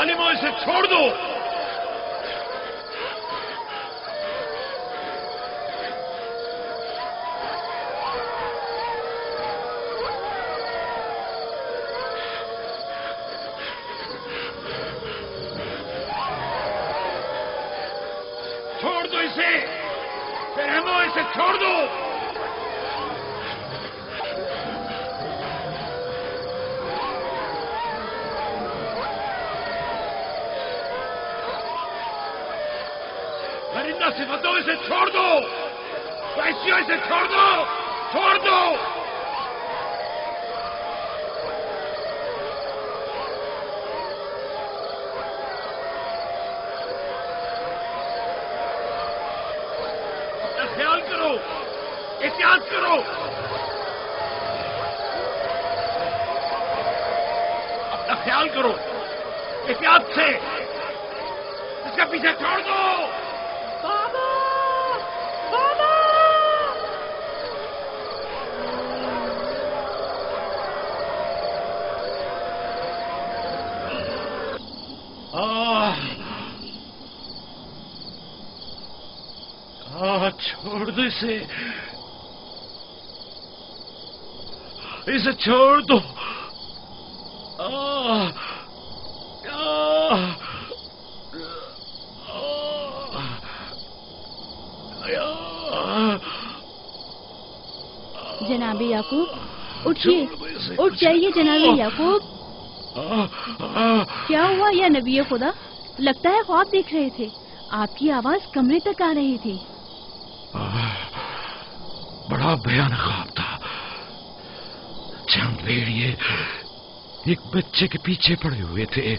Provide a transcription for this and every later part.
जालिमों, इसे छोड़ दो। छोड़ दो इसे, रहमो, इसे छोड़ दो। परिंदा सिफतों, इसे छोड़ दो। वैश्यों, इसे छोड़ दो, छोड़ दो। अपना ख्याल करो, एहतियात करो। अपना ख्याल करो, एहतियात से। इसका पीछे छोड़ दो। बाबा, बाबा। छोड़ दो इसे, इसे छोड़ दो। जनाबे याकूब, उठिए, उठ जाइए जनाबे याकूब। क्या हुआ या नबी खुदा? लगता है ख्वाब देख रहे थे। आपकी आवाज कमरे तक आ रही थी। बड़ा भयानक ख्वाब था। चंद भेड़िए एक बच्चे के पीछे पड़े हुए थे।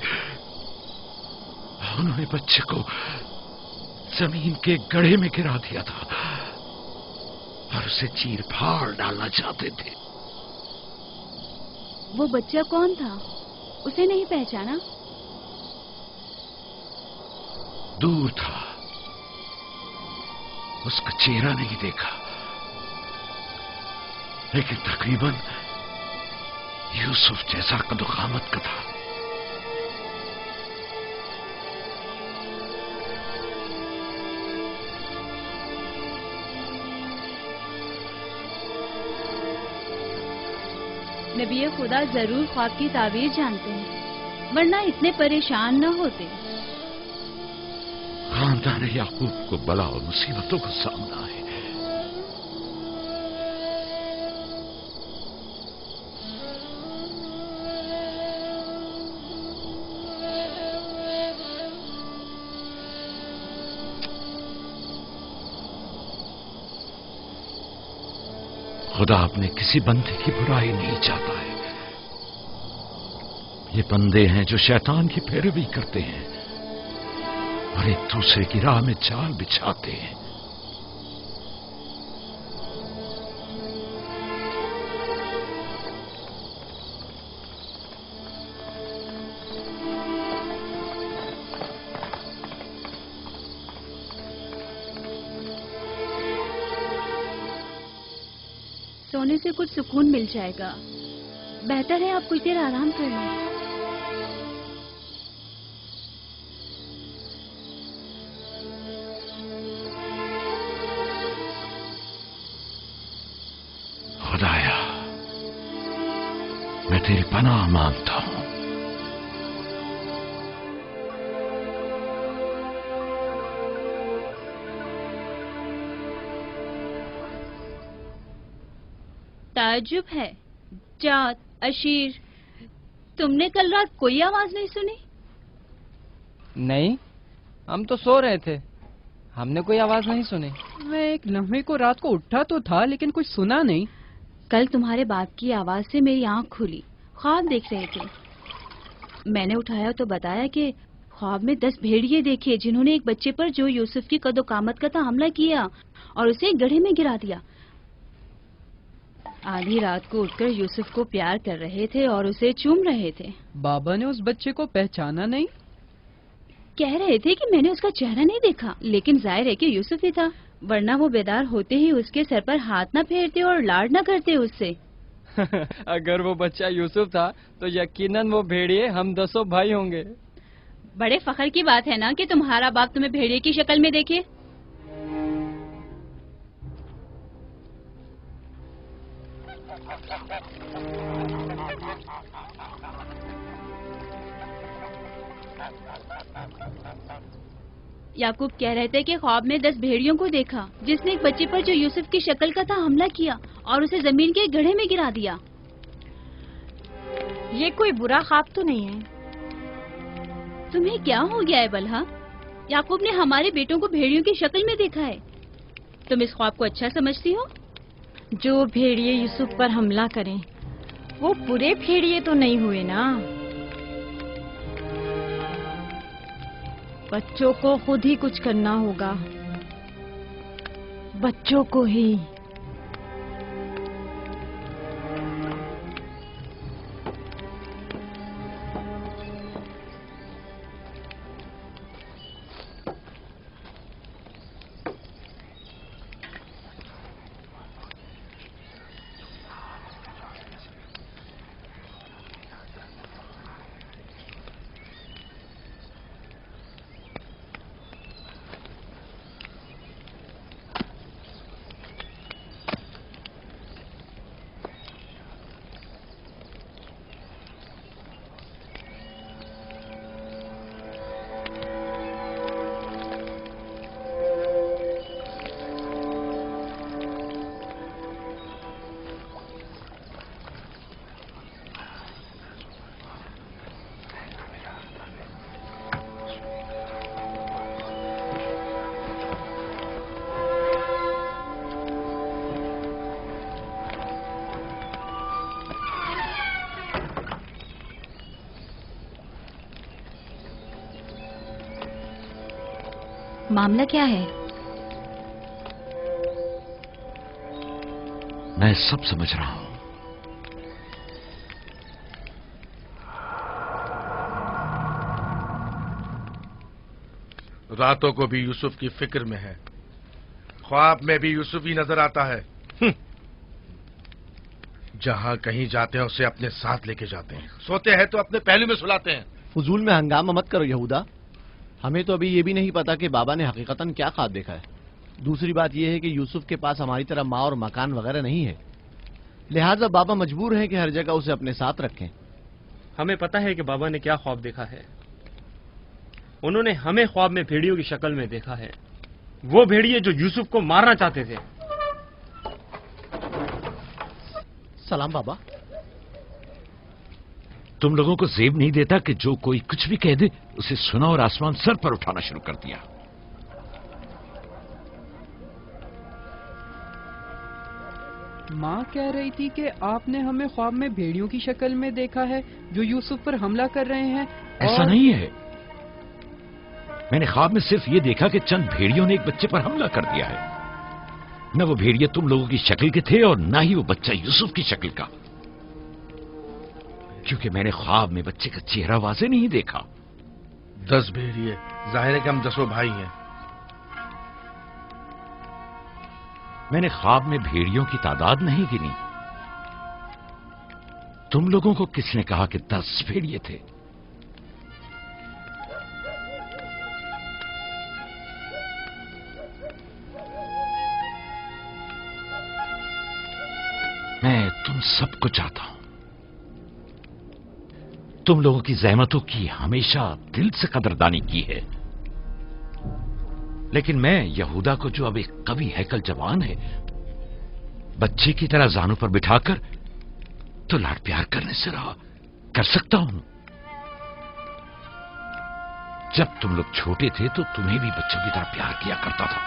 उन्होंने बच्चे को जमीन के गड्ढे में गिरा दिया था और उसे चीर फाड़ डालना चाहते थे। वो बच्चा कौन था? उसे नहीं पहचाना? दूर था, उसका चेहरा नहीं देखा, लेकिन तकरीबन यूसुफ जैसा कद-ओ-कामत का था। नबी खुदा जरूर ख्वाब की ताबीर जानते हैं, वरना इतने परेशान न होते। खानदान याकूब को बला और मुसीबतों का सामना है। खुदा अपने किसी बंदे की बुराई नहीं चाहता है। ये बंदे हैं जो शैतान की पैरवी करते हैं और एक दूसरे की राह में जाल बिछाते हैं। सोने से कुछ सुकून मिल जाएगा। बेहतर है आप कुछ देर आराम कर लें। खुदाया, मैं तेरी पनाह मांगता हूं। ताज्जुब है, जात, अशीर, तुमने कल रात कोई आवाज नहीं सुनी? नहीं, हम तो सो रहे थे, हमने कोई आवाज नहीं सुनी। मैं एक लम्हे को रात को उठा तो था, लेकिन कुछ सुना नहीं। कल तुम्हारे बाप की आवाज से मेरी आंख खुली, ख्वाब देख रहे थे। मैंने उठाया तो बताया कि ख्वाब में 10 भेड़िए देखे जिन्होंने एक बच्चे पर जो यूसुफ की कद-ओ-कामत का था हमला किया और उसे गड्ढे में गिरा दिया। आधी रात को उठकर यूसुफ को प्यार कर रहे थे और उसे चूम रहे थे। बाबा ने उस बच्चे को पहचाना नहीं? कह रहे थे कि मैंने उसका चेहरा नहीं देखा, लेकिन जाहिर है कि यूसुफ ही था, वरना वो बेदार होते ही उसके सर पर हाथ न फेरते और लाड न करते उससे। अगर वो बच्चा यूसुफ था तो यकीनन वो भेड़िए हम 10 भाई होंगे। बड़े फख्र की बात है ना कि तुम्हारा बाप तुम्हें भेड़िए की शक्ल में देखे। याकूब कह रहे थे कि ख्वाब में 10 भेड़ियों को देखा जिसने एक बच्चे पर जो यूसुफ की शक्ल का था हमला किया और उसे जमीन के गड्ढे में गिरा दिया। ये कोई बुरा ख्वाब तो नहीं है? तुम्हें क्या हो गया है बलहा? याकूब ने हमारे बेटों को भेड़ियों की शक्ल में देखा है। तुम इस ख्वाब को अच्छा समझती हो? जो भेड़िए यूसुफ पर हमला करें वो पूरे भेड़िए तो नहीं हुए ना। बच्चों को खुद ही कुछ करना होगा, बच्चों को ही। मामला क्या है? मैं सब समझ रहा हूं। रातों को भी यूसुफ की फिक्र में है, ख्वाब में भी यूसुफ ही नजर आता है। जहां कहीं जाते हैं उसे अपने साथ लेके जाते हैं, सोते हैं तो अपने पहलू में सुलाते हैं। फजूल में हंगामा मत करो यहूदा, हमें तो अभी ये भी नहीं पता कि बाबा ने हकीकतन क्या ख्वाब देखा है। दूसरी बात यह है कि यूसुफ के पास हमारी तरह माँ और मकान वगैरह नहीं है, लिहाजा बाबा मजबूर हैं कि हर जगह उसे अपने साथ रखें। हमें पता है कि बाबा ने क्या ख्वाब देखा है। उन्होंने हमें ख्वाब में भेड़ियों की शक्ल में देखा है, वो भेड़िए जो यूसुफ को मारना चाहते थे। सलाम बाबा। तुम लोगों को जेब नहीं देता कि जो कोई कुछ भी कह दे उसे सुना और आसमान सर पर उठाना शुरू कर दिया। माँ कह रही थी कि आपने हमें ख्वाब में भेड़ियों की शक्ल में देखा है जो यूसुफ पर हमला कर रहे हैं। ऐसा नहीं है, मैंने ख्वाब में सिर्फ ये देखा कि चंद भेड़ियों ने एक बच्चे पर हमला कर दिया है। न वो भेड़िए तुम लोगों की शक्ल के थे और न ही वो बच्चा यूसुफ की शक्ल का, क्योंकि मैंने ख्वाब में बच्चे का चेहरा वाज़े नहीं देखा। 10 भेड़िए, जाहिर है कि हम 10 भाई हैं। मैंने ख्वाब में भेड़ियों की तादाद नहीं गिनी। तुम लोगों को किसने कहा कि 10 भेड़िए थे? मैं तुम सबको चाहता हूं। तुम लोगों की ज़हमतों की हमेशा दिल से कदरदानी की है, लेकिन मैं यहूदा को, जो अब एक कवि हैकल जवान है, बच्चे की तरह जानू पर बिठाकर तो लाड प्यार करने से रहा कर सकता हूं। जब तुम लोग छोटे थे तो तुम्हें भी बच्चों की तरह प्यार किया करता था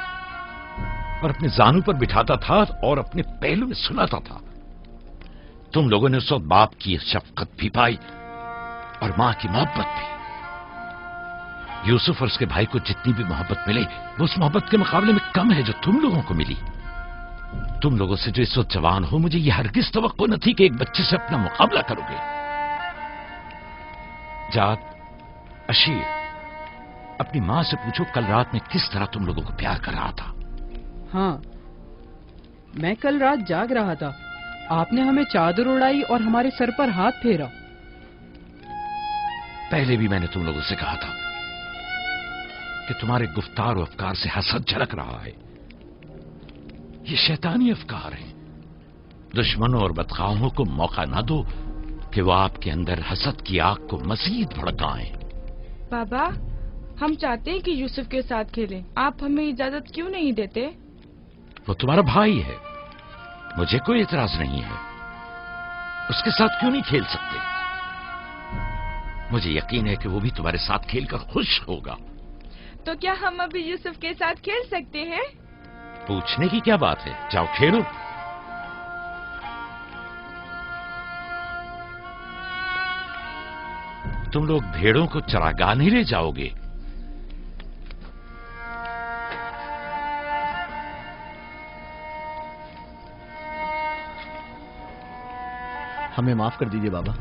और अपने जानू पर बिठाता था और अपने पहलू में सुलाता था। तुम लोगों ने उस वक्त बाप की शफकत भी पाई और मां की मोहब्बत भी। यूसुफ और उसके भाई को जितनी भी मोहब्बत मिले वो उस मोहब्बत के मुकाबले में कम है जो तुम लोगों को मिली। तुम लोगों से जो इस वक्त जवान हो, मुझे यह हरगिज तवक्को न थी कि एक बच्चे से अपना मुकाबला करोगे। जाद, अशीर, अपनी मां से पूछो कल रात में किस तरह तुम लोगों को प्यार कर रहा था। हाँ, मैं कल रात जाग रहा था, आपने हमें चादर उड़ाई और हमारे सर पर हाथ फेरा। पहले भी मैंने तुम लोगों से कहा था کہ تمہارے گفتار و افکار سے حسد جھلک رہا ہے. یہ شیطانی افکار ہیں. دشمنوں اور بدخواہوں کو موقع نہ دو کہ وہ آپ کے اندر حسد کی آگ کو مزید بھڑکائیں. بابا، ہم چاہتے ہیں کہ یوسف کے ساتھ کھیلیں. آپ ہمیں اجازت کیوں نہیں دیتے؟ وہ تمہارا بھائی ہے، مجھے کوئی اعتراض نہیں ہے. اس کے ساتھ کیوں نہیں کھیل سکتے؟ مجھے یقین ہے کہ وہ بھی تمہارے ساتھ کھیل کر خوش ہوگا. تو کیا ہم ابھی یوسف کے ساتھ کھیل سکتے ہیں؟ پوچھنے کی کیا بات ہے، جاؤ کھیلو. تم لوگ بھیڑوں کو چراگاہ نہیں لے جاؤ گے؟ ہمیں معاف کر دیجئے بابا.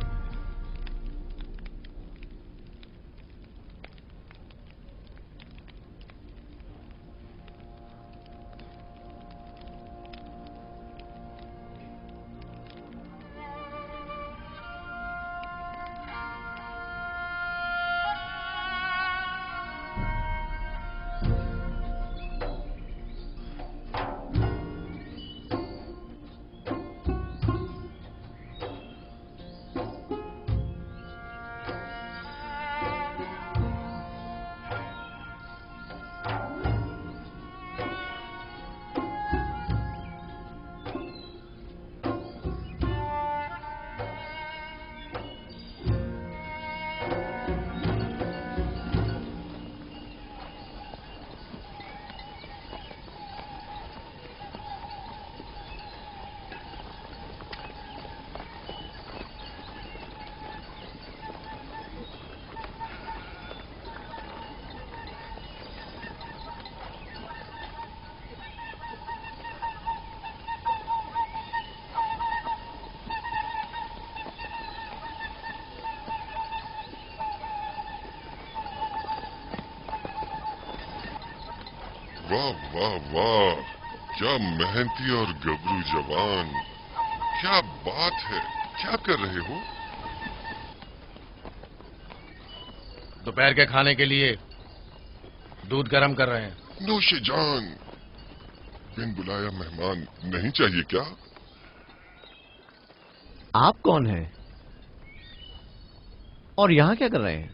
واہ واہ واہ، کیا محنتی اور گبرو جوان، کیا بات ہے. کیا کر رہے ہو؟ دوپہر کے کھانے کے لیے دودھ گرم کر رہے ہیں. نوش جان. بن بلایا مہمان نہیں چاہیے کیا؟ آپ کون ہیں اور یہاں کیا کر رہے ہیں؟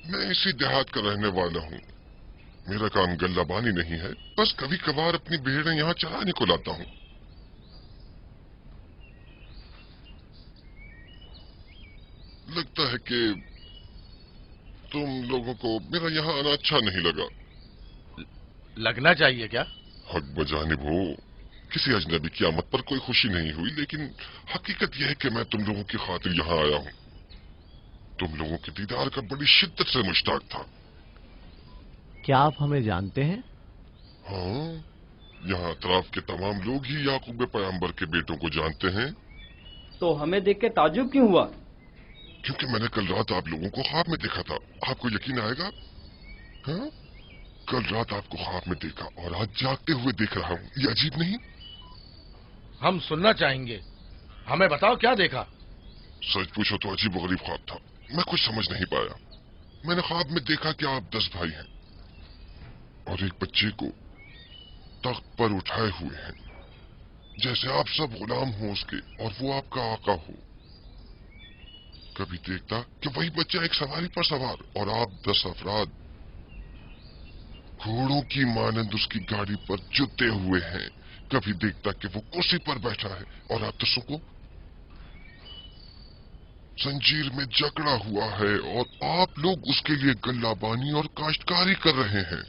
میں اسی دیہات کا رہنے والا ہوں. میرا کام گلہ بانی نہیں ہے، بس کبھی کبھار اپنی بھیڑیں یہاں چرانے کو لاتا ہوں. لگتا ہے کہ تم لوگوں کو میرا یہاں آنا اچھا نہیں لگا. لگنا چاہیے کیا؟ حق بجانب ہو. کسی اجنبی کی آمد پر کوئی خوشی نہیں ہوئی، لیکن حقیقت یہ ہے کہ میں تم لوگوں کی خاطر یہاں آیا ہوں. تم لوگوں کے دیدار کا بڑی شدت سے مشتاق تھا. کیا آپ ہمیں جانتے ہیں؟ ہاں، یہاں اطراف کے تمام لوگ ہی یعقوب پیغمبر کے بیٹوں کو جانتے ہیں. تو ہمیں دیکھ کے تعجب کیوں ہوا؟ کیونکہ میں نے کل رات آپ لوگوں کو خواب میں دیکھا تھا. آپ کو یقین آئے گا؟ ہاں، کل رات آپ کو خواب میں دیکھا اور آج جاگتے ہوئے دیکھ رہا ہوں. یہ عجیب نہیں؟ ہم سننا چاہیں گے، ہمیں بتاؤ کیا دیکھا. سچ پوچھو تو عجیب و غریب خواب تھا. میں کچھ سمجھ نہیں پایا. میں نے خواب میں دیکھا کہ آپ 10 بھائی ہیں اور ایک بچے کو تخت پر اٹھائے ہوئے ہیں، جیسے آپ سب غلام ہوں اس کے اور وہ آپ کا آقا ہو. کبھی دیکھتا کہ وہی بچہ ایک سواری پر سوار اور آپ 10 افراد گھوڑوں کی مانند اس کی گاڑی پر جتے ہوئے ہیں. کبھی دیکھتا کہ وہ کرسی پر بیٹھا ہے اور آپ 10 کو زنجیر میں جکڑا ہوا ہے اور آپ لوگ اس کے لیے گلہ بانی اور کاشتکاری کر رہے ہیں.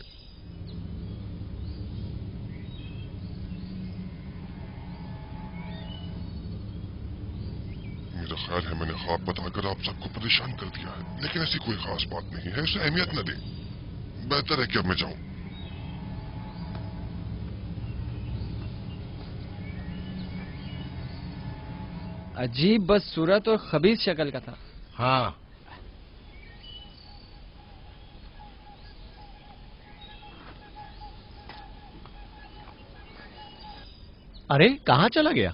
میرا خیال ہے میں نے خواب بتا کر آپ سب کو پریشان کر دیا ہے، لیکن ایسی کوئی خاص بات نہیں ہے. اسے اہمیت نہ دیں. بہتر ہے کہ اب میں جاؤں. عجیب بس صورت اور خبیث شکل کا تھا. ہاں، ارے کہاں چلا گیا؟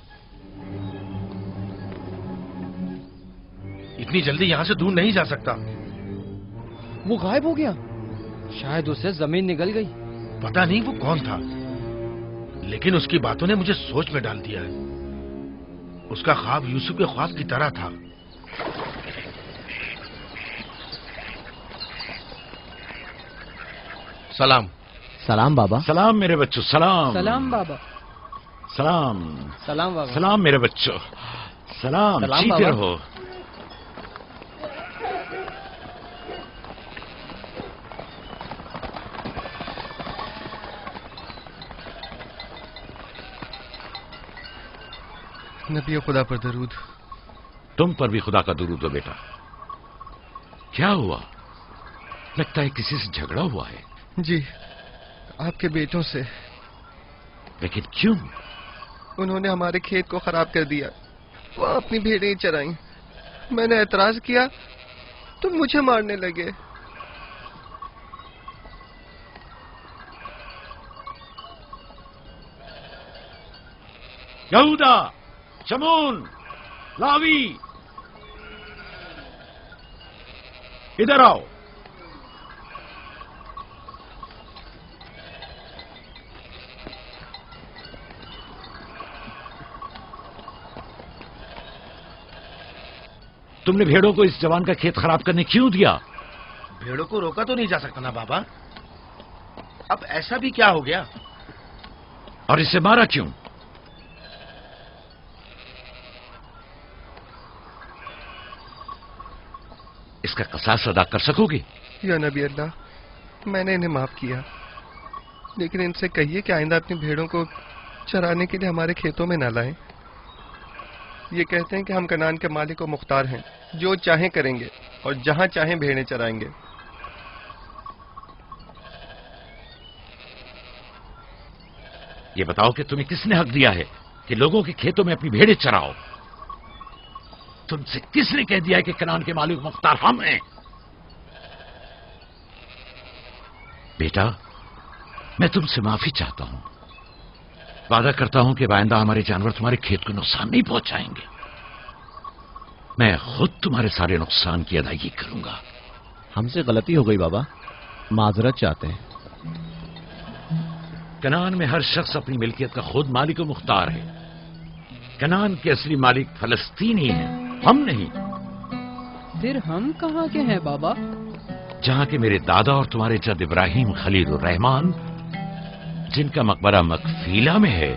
اتنی جلدی یہاں سے دور نہیں جا سکتا. وہ غائب ہو گیا. शायद उससे जमीन निकल गई। पता नहीं वो कौन था, लेकिन उसकी बातों ने मुझे सोच में डाल दिया है। उसका ख्वाब यूसुफ के ख्वाब की तरह था। सलाम। सलाम बाबा। सलाम मेरे बच्चों, सलाम। सलाम बाबा। सलाम। सलाम बाबा। सलाम मेरे बच्चों, सलाम। सलाम जीते बाबा। रहो। नबी खुदा पर दरूद। तुम पर भी खुदा का दुरूद हो बेटा। क्या हुआ? लगता है किसी से झगड़ा हुआ है। जी, आपके बेटों से। लेकिन क्यों? उन्होंने हमारे खेत को खराब कर दिया। वो अपनी भेड़ें चराई। मैंने एतराज किया तो मुझे मारने लगे। यहूदा, शमून, लावी, इधर आओ। तुमने भेड़ों को इस जवान का खेत खराब करने क्यों दिया? भेड़ों को रोका तो नहीं जा सकता ना बाबा। अब ऐसा भी क्या हो गया? और इसे मारा क्यों? इसका कसास अदा कर सकोगे? या नबी अल्लाह, मैंने इन्हें माफ किया, लेकिन इनसे कहिए कि आइंदा अपनी भेड़ों को चराने के लिए हमारे खेतों में न लाएं। ये कहते हैं कि हम कनान के मालिक और मुख्तार हैं, जो चाहें करेंगे और जहां चाहें भेड़ें चराएंगे। ये बताओ कि तुम्हें किसने हक दिया है कि लोगों के खेतों में अपनी भेड़ें चराओ? तुमसे किसने कह दिया है कि कनान के मालिक मुख्तार हम हैं? बेटा, मैं तुमसे माफी चाहता हूं। वादा करता हूं कि आइंदा हमारे जानवर तुम्हारे खेत को नुकसान नहीं पहुंचाएंगे। मैं खुद तुम्हारे सारे नुकसान की अदायगी करूंगा। हमसे गलती हो गई बाबा, माजरत चाहते हैं। कनान में हर शख्स अपनी मिल्कियत का खुद मालिक और मुख्तार है। कनान के असली मालिक फलस्तीनी हैं, हम नहीं। फिर हम कहाँ के हैं बाबा? जहां के मेरे दादा और तुम्हारे जद इब्राहिम खलील रहमान, जिनका मकबरा मकफीला में है,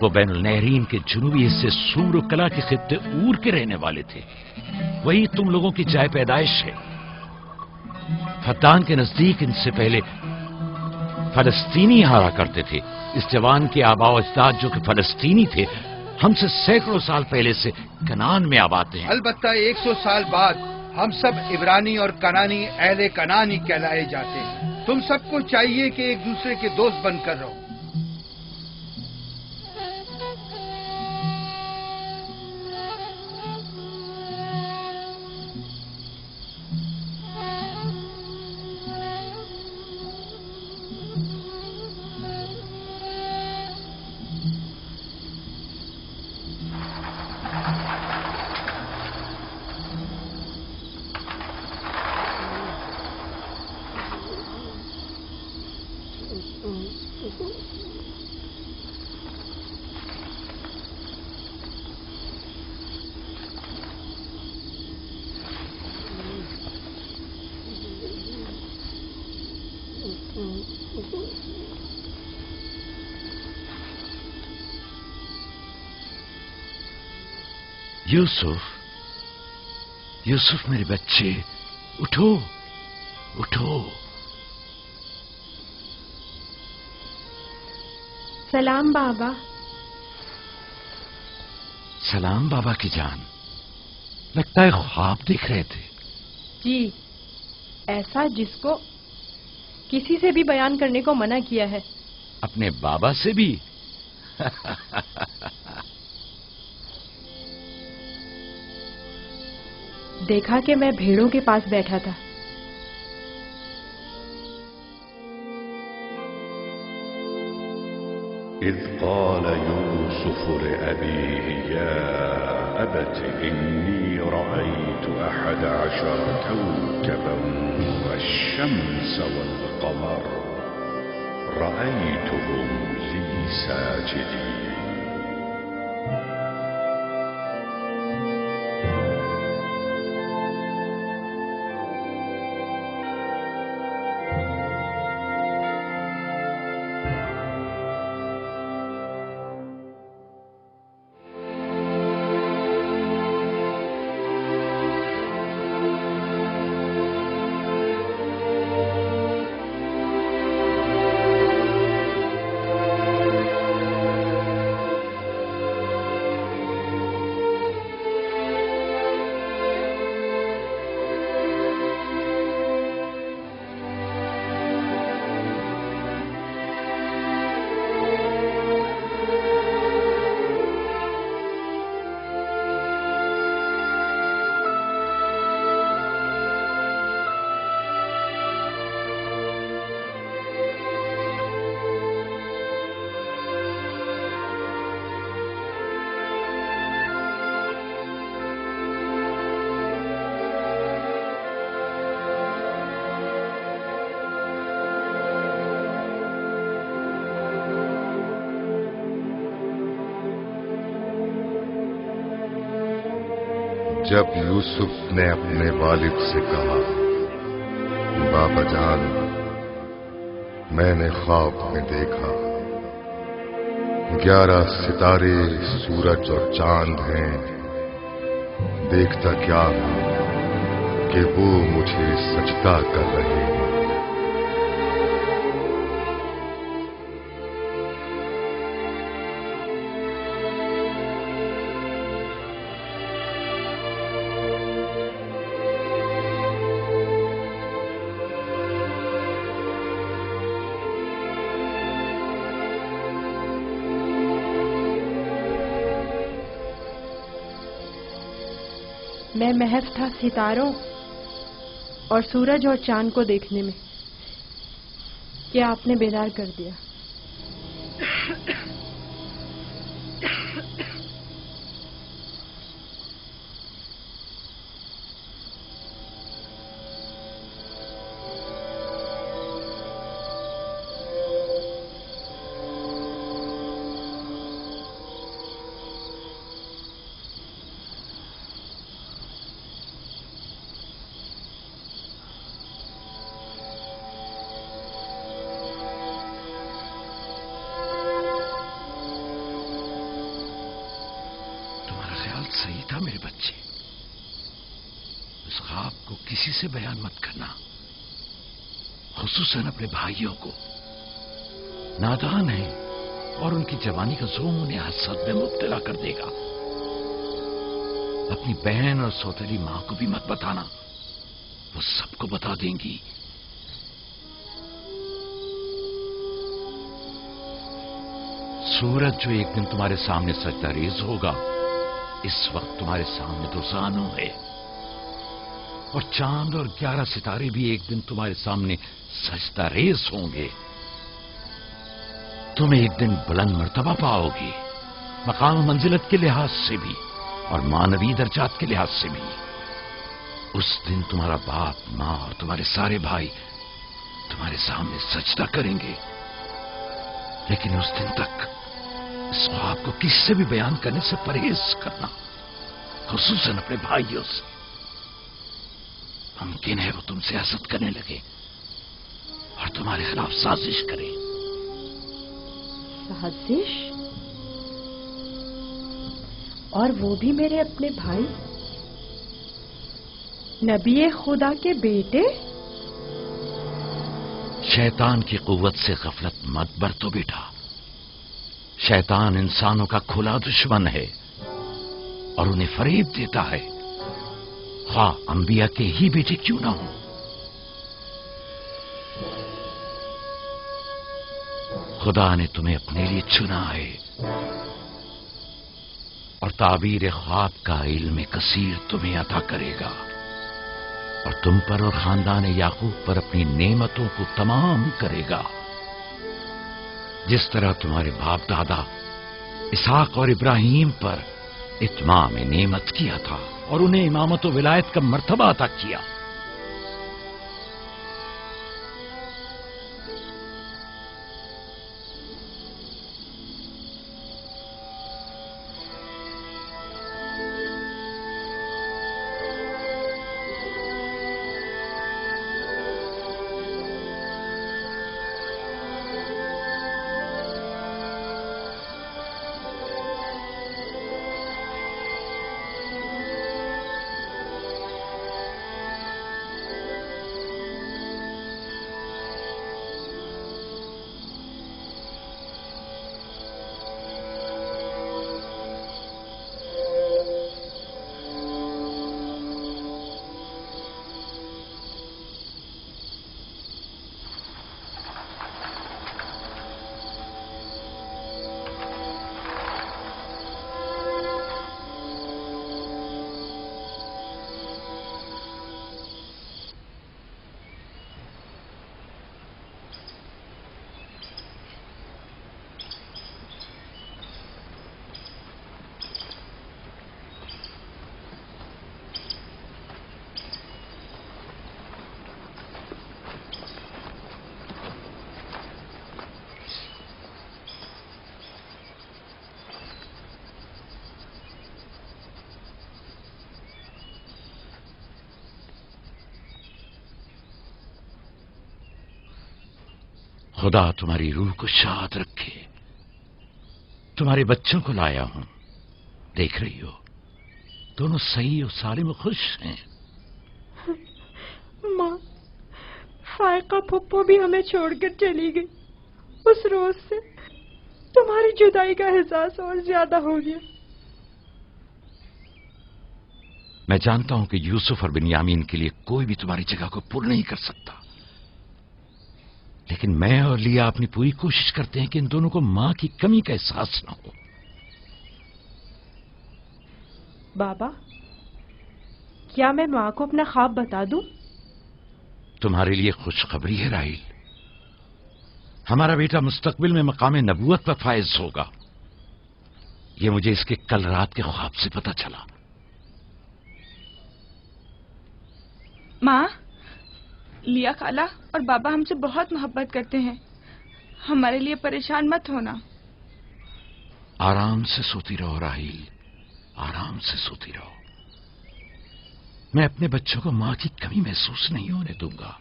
वो बैनुल नहरीन के जुनूबी हिस्से सूर कला के खित्ते ऊर के रहने वाले थे। वही तुम लोगों की जाय पैदाइश है। फद्दान के नजदीक इनसे पहले फलस्तीनी हारा करते थे। इस जवान के आबा अजदाद जो कि फलस्तीनी थे, हमसे सैकड़ों साल पहले से कनान में आबाद हैं। अलबत्ता 100 साल बाद हम सब इब्रानी और कनानी अहले कनानी कहलाए जाते हैं। तुम सबको चाहिए कि एक दूसरे के दोस्त बनकर रहो। यूसुफ, यूसुफ मेरे बच्चे, उठो, उठो। सलाम बाबा। सलाम बाबा की जान। लगता है ख्वाब देख रहे थे। जी, ऐसा जिसको किसी से भी बयान करने को मना किया है। अपने बाबा से भी? देखा कि मैं भेड़ों के पास बैठा था। إذ قال يوسف لأبيه يا أبت إني رأيت 11 كوكبا والشمس والقمر رأيتهم لي ساجدين. جب یوسف نے اپنے والد سے کہا بابا جان میں نے خواب میں دیکھا 11 ستارے سورج اور چاند ہیں، دیکھتا کیا ہوں کہ وہ مجھے سجدہ کر رہے ہیں۔ میں محض تھا ستاروں اور سورج اور چاند کو دیکھنے میں کہ آپ نے بیدار کر دیا۔ صحیح تھا میرے بچے، اس خواب کو کسی سے بیان مت کرنا، خصوصاً اپنے بھائیوں کو۔ نادان ہیں اور ان کی جوانی کا زوم انہیں حسد میں مبتلا کر دے گا۔ اپنی بہن اور سوتیلی ماں کو بھی مت بتانا، وہ سب کو بتا دیں گی۔ سورج جو ایک دن تمہارے سامنے سجدہ ریز ہوگا، اس وقت تمہارے سامنے تو زانو ہے، اور چاند اور 11 ستارے بھی ایک دن تمہارے سامنے سجدہ ریز ہوں گے۔ تم ایک دن بلند مرتبہ پاؤ گے، مقام و منزلت کے لحاظ سے بھی اور مانوی درجات کے لحاظ سے بھی۔ اس دن تمہارا باپ، ماں اور تمہارے سارے بھائی تمہارے سامنے سجدہ کریں گے، لیکن اس دن تک اس خواب کو کسی سے بھی بیان کرنے سے پرہیز کرنا، خصوصاً اپنے بھائیوں سے۔ ممکن ہے وہ تم سے حسد کرنے لگے اور تمہارے خلاف سازش کرے۔ سازش؟ اور وہ بھی میرے اپنے بھائی، نبی خدا کے بیٹے؟ شیطان کی قوت سے غفلت مت برتو بیٹا۔ شیطان انسانوں کا کھلا دشمن ہے اور انہیں فریب دیتا ہے، خواہ انبیاء کے ہی بیٹے کیوں نہ ہوں۔ خدا نے تمہیں اپنے لیے چنا ہے اور تعبیر خواب کا علم کثیر تمہیں عطا کرے گا، اور تم پر اور خاندان یعقوب پر اپنی نعمتوں کو تمام کرے گا۔ जिस तरह तुम्हारे बाप दादा इसहाक और इब्राहिम पर इत्माम नेमत किया था और उन्हें इमामत व विलायत का मर्तबा अता किया। खुदा तुम्हारी रूह को शाद रखे। तुम्हारे बच्चों को लाया हूं, देख रही हो दोनों सही और सालिम खुश हैं। माँ, फायका फुप्पो भी हमें छोड़कर चली गई। उस रोज से तुम्हारी जुदाई का एहसास और ज्यादा हो गया। मैं जानता हूं कि यूसुफ और बिन्यामीन के लिए कोई भी तुम्हारी जगह को पूर्ण नहीं कर सकता, लेकिन मैं और लिया अपनी पूरी कोशिश करते हैं कि इन दोनों को मां की कमी का एहसास न हो। बाबा, क्या मैं माँ को अपना ख्वाब बता दूं? तुम्हारे लिए खुशखबरी है राहिल, हमारा बेटा मुस्तकबिल में मकाम नबूवत पर फायज होगा। ये मुझे इसके कल रात के ख्वाब से पता चला। माँ, लिया खाला और बाबा हमसे बहुत मोहब्बत करते हैं, हमारे लिए परेशान मत होना। आराम से सोती रहो राहिल, आराम से सोती रहो। मैं अपने बच्चों को मां की कमी महसूस नहीं होने दूंगा।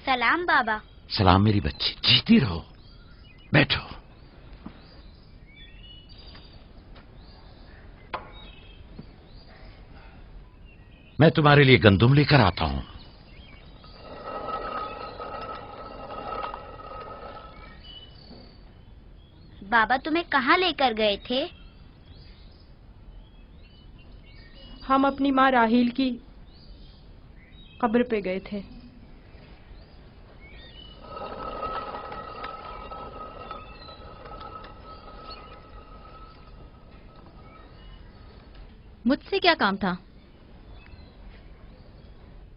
सलाम बाबा। सलाम मेरी बच्ची, जीती रहो। बैठो। मैं तुम्हारे लिए गंदुम लेकर आता हूं। बाबा तुम्हें कहाँ लेकर गए थे? हम अपनी माँ राहील की कब्र पे गए थे। मुझसे क्या काम था?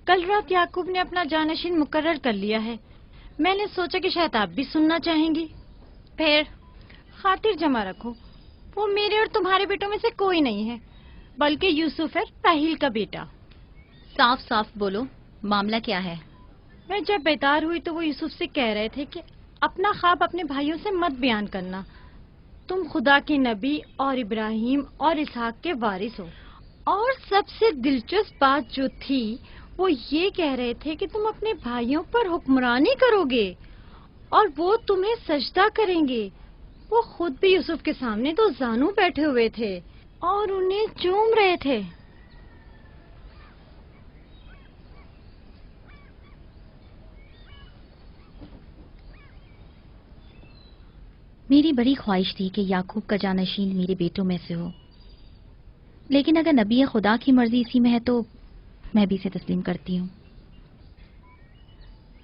कल रात याकूब ने अपना जानशीन मुकर्रर कर लिया है। मैंने सोचा कि शायद आप भी सुनना चाहेंगी। फिर खातिर जमा रखो, वो मेरे और तुम्हारे बेटों में से कोई नहीं है, बल्कि यूसुफ है, राहील का बेटा। साफ साफ बोलो, मामला क्या है? मैं जब बेदार हुई तो वो यूसुफ से कह रहे थे कि अपना ख्वाब अपने भाइयों से मत बयान करना। तुम खुदा के नबी और इब्राहिम और इसहाक के वारिस हो। और सबसे दिलचस्प बात जो थी वो ये कह रहे थे कि तुम अपने भाइयों पर हुक्मरानी करोगे और वो तुम्हें सजदा करेंगे। वो खुद भी यूसुफ के सामने दो जानू बैठे हुए थे और उन्हें चूम रहे थे। मेरी बड़ी ख्वाहिश थी कि याकूब का जानशीन मेरे बेटों में से हो, लेकिन अगर नबी खुदा की मर्जी इसी में है तो मैं भी इसे तस्लीम करती हूँ।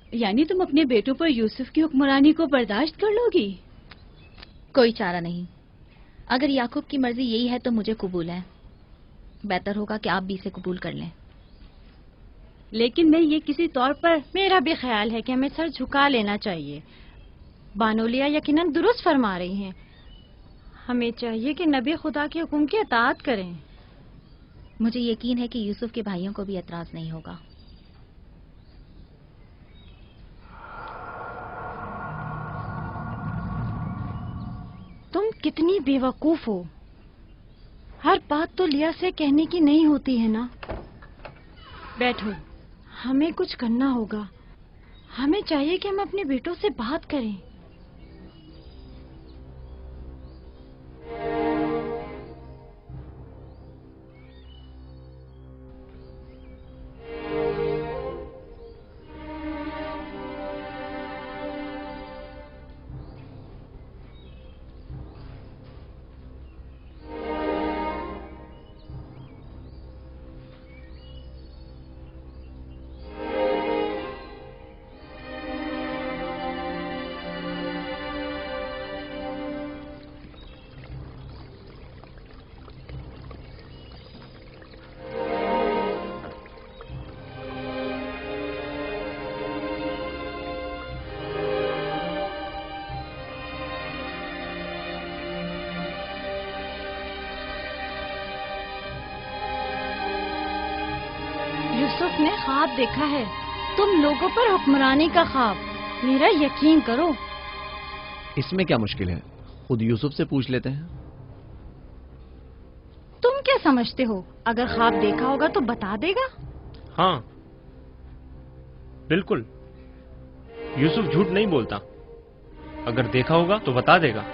यानी तुम अपने बेटों पर यूसुफ की हुक्मरानी को बर्दाश्त कर लोगी? कोई चारा नहीं। अगर याकूब की मर्जी यही है तो मुझे कबूल है। बेहतर होगा कि आप भी इसे कबूल कर लें। लेकिन मैं ये किसी तौर पर मेरा भी ख्याल है कि हमें सर झुका लेना चाहिए। बानोलिया यकीनन दुरुस्त फरमा रही हैं। हमें चाहिए कि नबी खुदा के हुक्म की अताअत करें। मुझे यकीन है कि यूसुफ के भाइयों को भी एतराज नहीं होगा। तुम कितनी बेवकूफ हो। हर बात तो लिया से कहने की नहीं होती है ना। बैठो, हमें कुछ करना होगा। हमें चाहिए कि हम अपने बेटों से बात करें। यूसुफ ने ख्वाब देखा है, तुम लोगों पर हुक्मरानी का ख्वाब। मेरा यकीन करो। इसमें क्या मुश्किल है, खुद यूसुफ से पूछ लेते हैं। तुम क्या समझते हो, अगर ख्वाब देखा होगा तो बता देगा? हाँ बिल्कुल, यूसुफ झूठ नहीं बोलता। अगर देखा होगा तो बता देगा।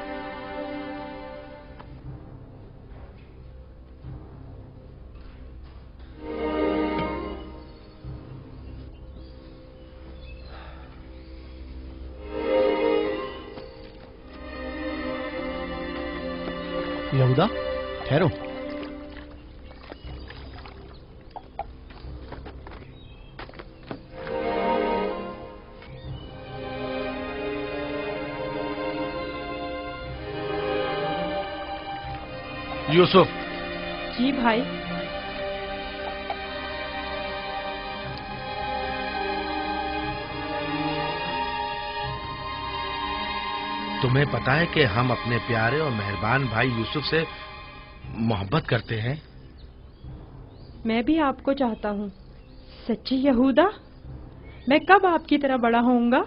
यहूदा, ठहरो। यूसुफ। जी भाई। तुम्हें पता है कि हम अपने प्यारे और मेहरबान भाई यूसुफ से मोहब्बत करते हैं। मैं भी आपको चाहता हूँ। सच्ची यहूदा, मैं कब आपकी तरह बड़ा होऊंगा?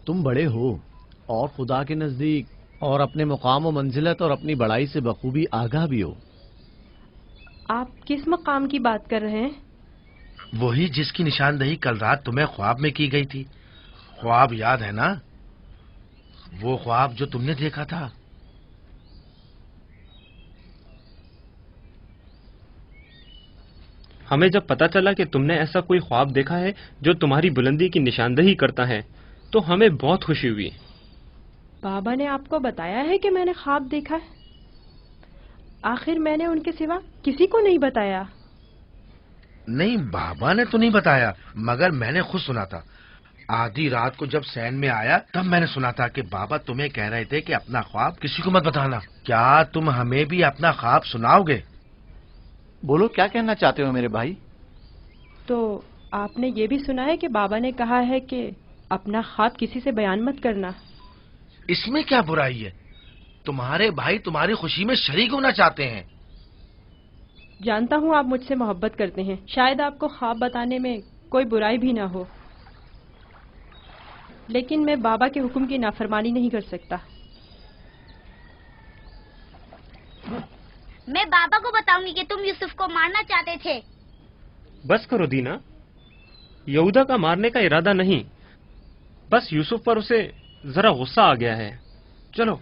तुम बड़े हो और खुदा के नजदीक और अपने मुकाम व मंजिलत और अपनी बड़ाई से बखूबी आगाह भी हो। आप किस मकाम की बात कर रहे हैं? वही जिसकी निशानदही कल रात तुम्हें ख्वाब में की गई थी। ख्वाब याद है ना? वो ख्वाब जो तुमने देखा था। हमें जब पता चला कि तुमने ऐसा कोई ख्वाब देखा है जो तुम्हारी बुलंदी की निशानदही करता है, तो हमें बहुत खुशी हुई। बाबा ने आपको बताया है कि मैंने ख्वाब देखा है? आखिर मैंने उनके सिवा किसी को नहीं बताया। नहीं, बाबा ने तो नहीं बताया, मगर मैंने खुद सुना था। आधी रात को जब सैन में आया तब मैंने सुना था कि बाबा तुम्हें कह रहे थे कि अपना ख्वाब किसी को मत बताना। क्या तुम हमें भी अपना ख्वाब सुनाओगे? बोलो, क्या कहना चाहते हो मेरे भाई? तो आपने ये भी सुना है कि बाबा ने कहा है कि अपना ख्वाब किसी से बयान मत करना। इसमें क्या बुराई है? तुम्हारे भाई तुम्हारी खुशी में शरीक होना चाहते हैं। जानता हूँ आप मुझसे मोहब्बत करते हैं। शायद आपको ख्वाब बताने में कोई बुराई भी ना हो, लेकिन मैं बाबा के हुक्म की नाफरमानी नहीं कर सकता। मैं बाबा को बताऊंगी कि तुम यूसुफ को मारना चाहते थे। बस करो दीना, यहूदा का मारने का इरादा नहीं, बस यूसुफ पर उसे जरा गुस्सा आ गया है। चलो।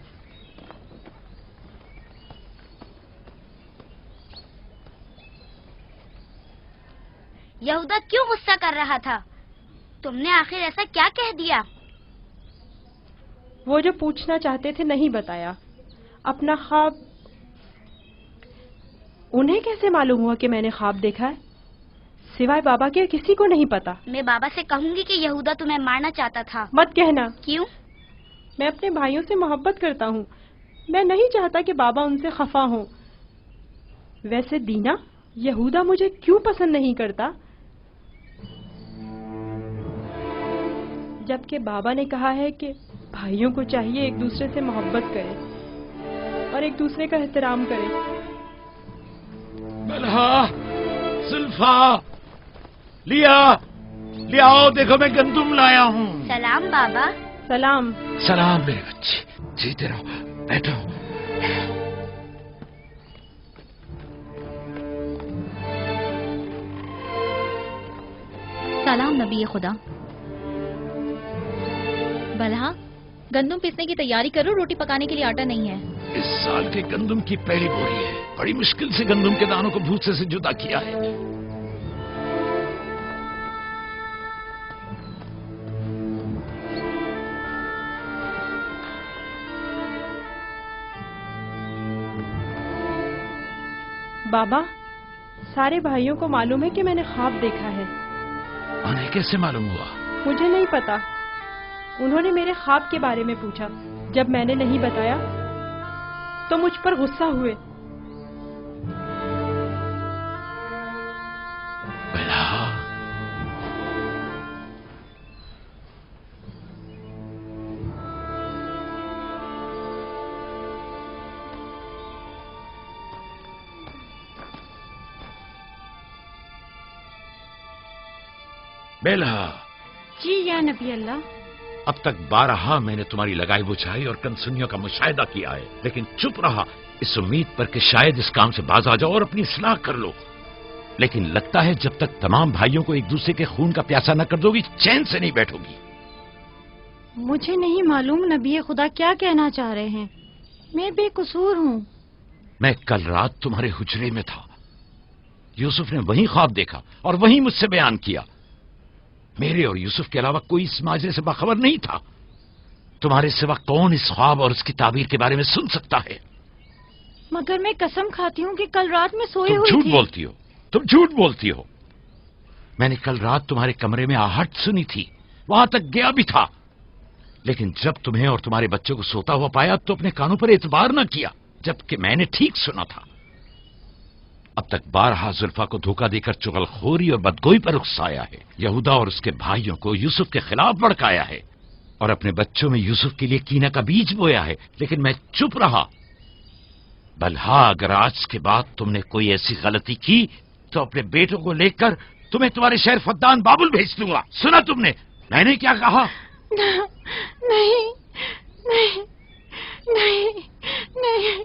यहूदा क्यों गुस्सा कर रहा था? तुमने आखिर ऐसा क्या कह दिया? वो जो पूछना चाहते थे नहीं बताया। अपना ख्वाब उन्हें कैसे मालूम हुआ कि मैंने ख्वाब देखा है? सिवाय बाबा के किसी को नहीं पता। मैं बाबा से कहूंगी कि यहूदा तुम्हें मारना चाहता था। मत कहना। क्यों? मैं अपने भाइयों से मोहब्बत करता हूँ। मैं नहीं चाहता कि बाबा उनसे खफा हों। वैसे दीना, यहूदा मुझे क्यों पसंद नहीं करता? जबकि बाबा ने कहा है कि भाइयों को चाहिए एक दूसरे से मोहब्बत करें और एक दूसरे का एहतराम करें। बलहा, जुल्फा, लिया आओ, देखो मैं गंदुम लाया हूँ। सलाम बाबा। सलाम। सलाम मेरे बच्चे, जीते रहो, बैठो। सलाम नबी खुदा। बलहा, गंदम पीसने की तैयारी करो, रोटी पकाने के लिए आटा नहीं है। इस साल के गंदम की पहली बोरी है। बड़ी मुश्किल से गंदम के दानों को भूसे से जुदा किया है। बाबा, सारे भाइयों को मालूम है कि मैंने ख्वाब देखा है। उन्हें कैसे मालूम हुआ? मुझे नहीं पता। उन्होंने मेरे ख्वाब के बारे में पूछा। जब मैंने नहीं बताया तो मुझ पर गुस्सा हुए। बेलहा। जी या नबी अल्लाह। अब तक 12 मैंने तुम्हारी लगाई बुझाई और कनसुनियों का मुशाहिदा किया है, लेकिन चुप रहा इस उम्मीद पर कि शायद इस काम से बाज आ जाओ और अपनी इस्लाह कर लो। लेकिन लगता है जब तक तमाम भाइयों को एक दूसरे के खून का प्यासा न कर दोगी, चैन से नहीं बैठोगी। मुझे नहीं मालूम नबी खुदा क्या कहना चाह रहे हैं। मैं बेकसूर हूँ। मैं कल रात तुम्हारे हुजरे में था। यूसुफ ने वही ख्वाब देखा और वही मुझसे बयान किया। मेरे और यूसुफ के अलावा कोई इस माजरे से बाखबर नहीं था। तुम्हारे सिवा कौन इस ख्वाब और उसकी ताबीर के बारे में सुन सकता है? मगर मैं कसम खाती हूँ कि कल रात में सोई हुई थी। झूठ बोलती हो, तुम झूठ बोलती हो। मैंने कल रात तुम्हारे कमरे में आहट सुनी थी, वहां तक गया भी था, लेकिन जब तुम्हें और तुम्हारे बच्चों को सोता हुआ पाया तो अपने कानों पर एतबार न किया, जबकि मैंने ठीक सुना था। अब तक 12 जुल्फा को धोखा देकर चुगलखोरी और बदगोई पर उकसाया है। यहूदा और उसके भाइयों को यूसुफ के खिलाफ भड़काया है और अपने बच्चों में यूसुफ के लिए कीना का बीज बोया है, लेकिन मैं चुप रहा। बल्हा, अगर आज के बाद तुमने कोई ऐसी गलती की तो अपने बेटों को लेकर तुम्हें तुम्हारे शहर फद्दान बाबुल भेज दूंगा। सुना तुमने मैंने क्या कहा? नहीं नहीं नहीं नहीं।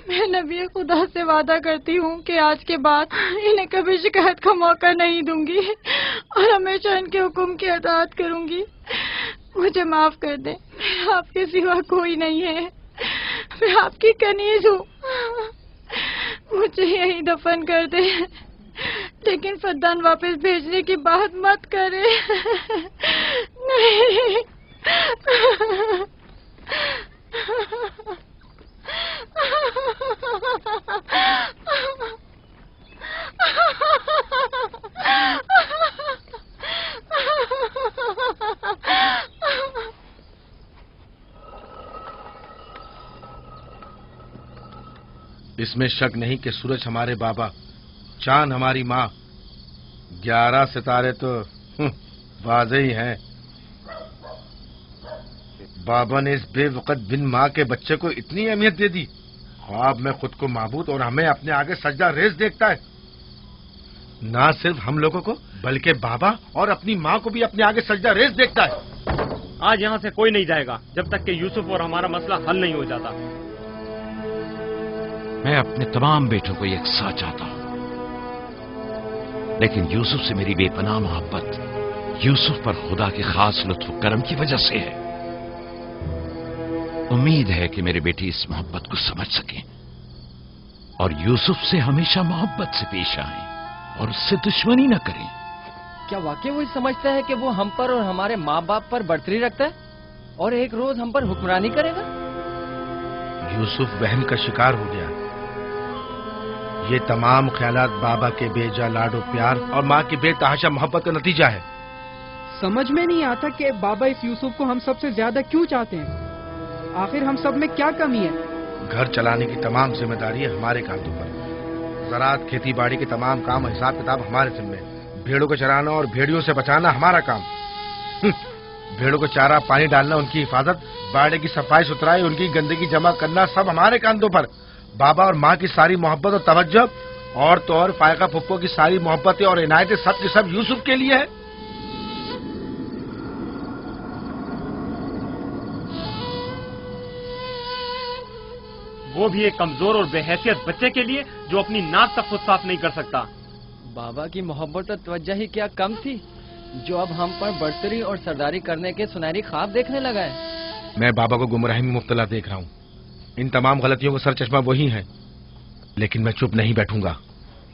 मैं नबी खुदा से वादा करती हूँ कि आज के बाद इन्हें कभी शिकायत का मौका नहीं दूंगी और हमेशा इनके हुक्म की अताअत करूंगी। मुझे माफ कर दें, मैं आपके सिवा कोई नहीं है। मैं आपकी कनीज हूँ। मुझे यहीं दफन कर दे, लेकिन फद्दान वापस भेजने की बात मत करे। नहीं। इसमें शक नहीं कि सूरज हमारे बाबा, चांद हमारी माँ, 11 सितारे तो वाज़े ही हैं। बाबा ने इस बेवकत बिन माँ के बच्चे को इतनी अहमियत दे दी। ख्वाब में खुद को माबूद और हमें अपने आगे सजदा रेज़ देखता है। ना सिर्फ हम लोगों को बल्कि बाबा और अपनी माँ को भी अपने आगे सजदा रेज़ देखता है। आज यहाँ से कोई नहीं जाएगा जब तक कि यूसुफ और हमारा मसला हल नहीं हो जाता। मैं अपने तमाम बेटों को एक साथ चाहता हूं, लेकिन यूसुफ से मेरी बेपनाह मोहब्बत यूसुफ पर खुदा के खास लुत्फ करम की वजह से है। उम्मीद है कि मेरे बेटे इस मोहब्बत को समझ सकें और यूसुफ से हमेशा मोहब्बत से पेश आएं और उससे दुश्मनी न करें। क्या वाकई वो समझता है कि वो हम पर और हमारे माँ बाप पर बर्तरी रखता है और एक रोज हम पर हुक्मरानी करेगा? यूसुफ वहम का शिकार हो गया। یہ تمام خیالات بابا کے بے جا لاڈ و پیار اور ماں کی بے تحاشا محبت کا نتیجہ ہے۔ سمجھ میں نہیں آتا کہ بابا اس یوسف کو ہم سب سے زیادہ کیوں چاہتے ہیں؟ آخر ہم سب میں کیا کمی ہے؟ گھر چلانے کی تمام ذمہ داری ہے ہمارے کاندھوں پر۔ زراعت، کھیتی باڑی کے تمام کام اور حساب کتاب ہمارے ذمہ ہے۔ بھیڑوں کو چرانا اور بھیڑیوں سے بچانا ہمارا کام۔ بھیڑوں کو چارہ پانی ڈالنا، ان کی حفاظت، باڑے کی صفائی ستھرائی، ان کی گندگی جمع کرنا سب ہمارے کاندھوں پر۔ بابا اور ماں کی ساری محبت اور توجہ، اور تو اور فائقہ پھپھو کی ساری محبتیں اور عنایتیں سب کی سب یوسف کے لیے ہے۔ وہ بھی ایک کمزور اور بے حیثیت بچے کے لیے جو اپنی ناک تک خود صاف نہیں کر سکتا۔ بابا کی محبت اور توجہ ہی کیا کم تھی جو اب ہم پر برتری اور سرداری کرنے کے سنہری خواب دیکھنے لگا ہے۔ میں بابا کو گمراہی میں مبتلا دیکھ رہا ہوں۔ ان تمام غلطیوں کا سر چشمہ وہی ہے، لیکن میں چپ نہیں بیٹھوں گا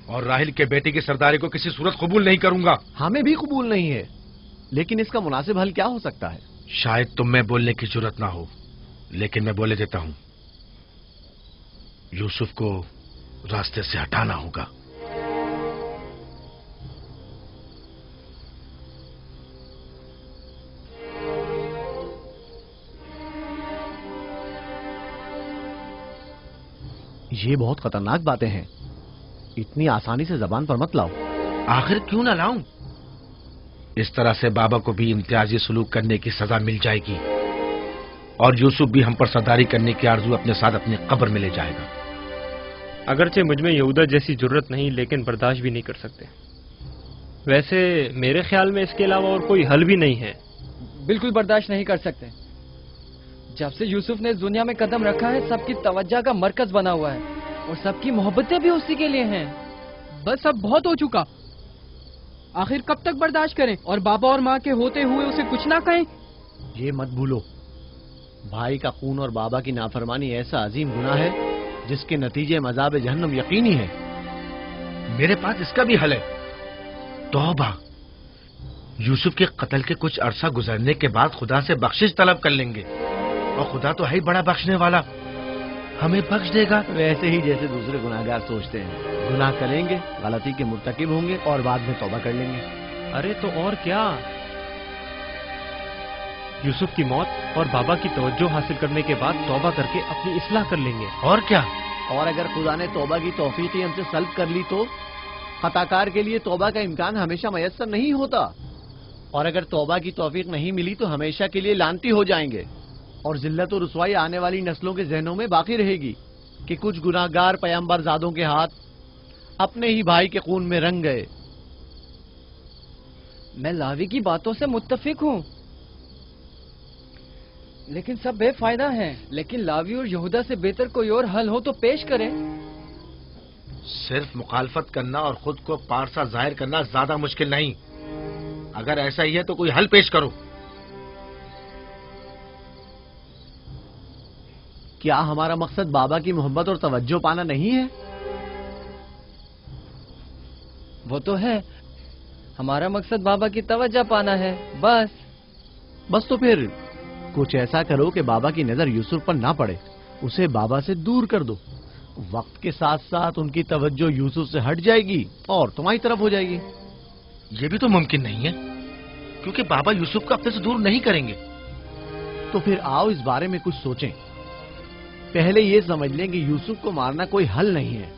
اور راہل کے بیٹے کی سرداری کو کسی صورت قبول نہیں کروں گا۔ ہمیں بھی قبول نہیں ہے، لیکن اس کا مناسب حل کیا ہو سکتا ہے؟ شاید تم میں بولنے کی ضرورت نہ ہو، لیکن میں بولے دیتا ہوں۔ یوسف کو راستے سے ہٹانا ہوگا۔ یہ بہت خطرناک باتیں ہیں، اتنی آسانی سے زبان پر مت لاؤ۔ آخر کیوں نہ لاؤں؟ اس طرح سے بابا کو بھی امتیازی سلوک کرنے کی سزا مل جائے گی، اور یوسف بھی ہم پر سرداری کرنے کی آرزو اپنے ساتھ اپنی قبر میں لے جائے گا۔ اگرچہ مجھ میں یہودا جیسی ضرورت نہیں، لیکن برداشت بھی نہیں کر سکتے۔ ویسے میرے خیال میں اس کے علاوہ اور کوئی حل بھی نہیں ہے۔ بالکل برداشت نہیں کر سکتے۔ جب سے یوسف نے اس دنیا میں قدم رکھا ہے، سب کی توجہ کا مرکز بنا ہوا ہے، اور سب کی محبتیں بھی اسی کے لیے ہیں۔ بس اب بہت ہو چکا، آخر کب تک برداشت کریں اور بابا اور ماں کے ہوتے ہوئے اسے کچھ نہ کہیں؟ یہ مت بھولو، بھائی کا خون اور بابا کی نافرمانی ایسا عظیم گناہ ہے جس کے نتیجے مذاب جہنم یقینی ہے۔ میرے پاس اس کا بھی حل ہے، توبہ۔ یوسف کے قتل کے کچھ عرصہ گزرنے کے بعد خدا سے بخشش طلب کر لیں گے، اور خدا تو ہے ہی بڑا بخشنے والا، ہمیں بخش دے گا۔ ویسے ہی جیسے دوسرے گناہگار سوچتے ہیں، گناہ کریں گے، غلطی کے مرتکب ہوں گے اور بعد میں توبہ کر لیں گے۔ ارے تو اور کیا، یوسف کی موت اور بابا کی توجہ حاصل کرنے کے بعد توبہ کر کے اپنی اصلاح کر لیں گے۔ اور کیا، اور اگر خدا نے توبہ کی توفیق ہی ہم سے سلب کر لی تو خطا کار کے لیے توبہ کا امکان ہمیشہ میسر نہیں ہوتا، اور اگر توبہ کی توفیق نہیں ملی تو ہمیشہ کے لیے لعنتی ہو جائیں گے، اور ذلت و رسوائی آنے والی نسلوں کے ذہنوں میں باقی رہے گی کہ کچھ گناہگار پیغمبر زادوں کے ہاتھ اپنے ہی بھائی کے خون میں رنگ گئے۔ میں لاوی کی باتوں سے متفق ہوں، لیکن سب بے فائدہ ہیں۔ لیکن لاوی اور یہودا سے بہتر کوئی اور حل ہو تو پیش کریں۔ صرف مخالفت کرنا اور خود کو پارسا ظاہر کرنا زیادہ مشکل نہیں۔ اگر ایسا ہی ہے تو کوئی حل پیش کرو۔ کیا ہمارا مقصد بابا کی محبت اور توجہ پانا نہیں ہے؟ وہ تو ہے، ہمارا مقصد بابا کی توجہ پانا ہے، بس تو پھر کچھ ایسا کرو کہ بابا کی نظر یوسف پر نہ پڑے، اسے بابا سے دور کر دو۔ وقت کے ساتھ ساتھ ان کی توجہ یوسف سے ہٹ جائے گی اور تمہاری طرف ہو جائے گی۔ یہ بھی تو ممکن نہیں ہے، کیونکہ بابا یوسف کو اپنے سے دور نہیں کریں گے۔ تو پھر آؤ اس بارے میں کچھ سوچیں۔ پہلے یہ سمجھ لیں کہ یوسف کو مارنا کوئی حل نہیں ہے،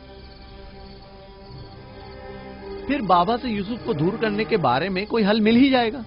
پھر بابا سے یوسف کو دور کرنے کے بارے میں کوئی حل مل ہی جائے گا۔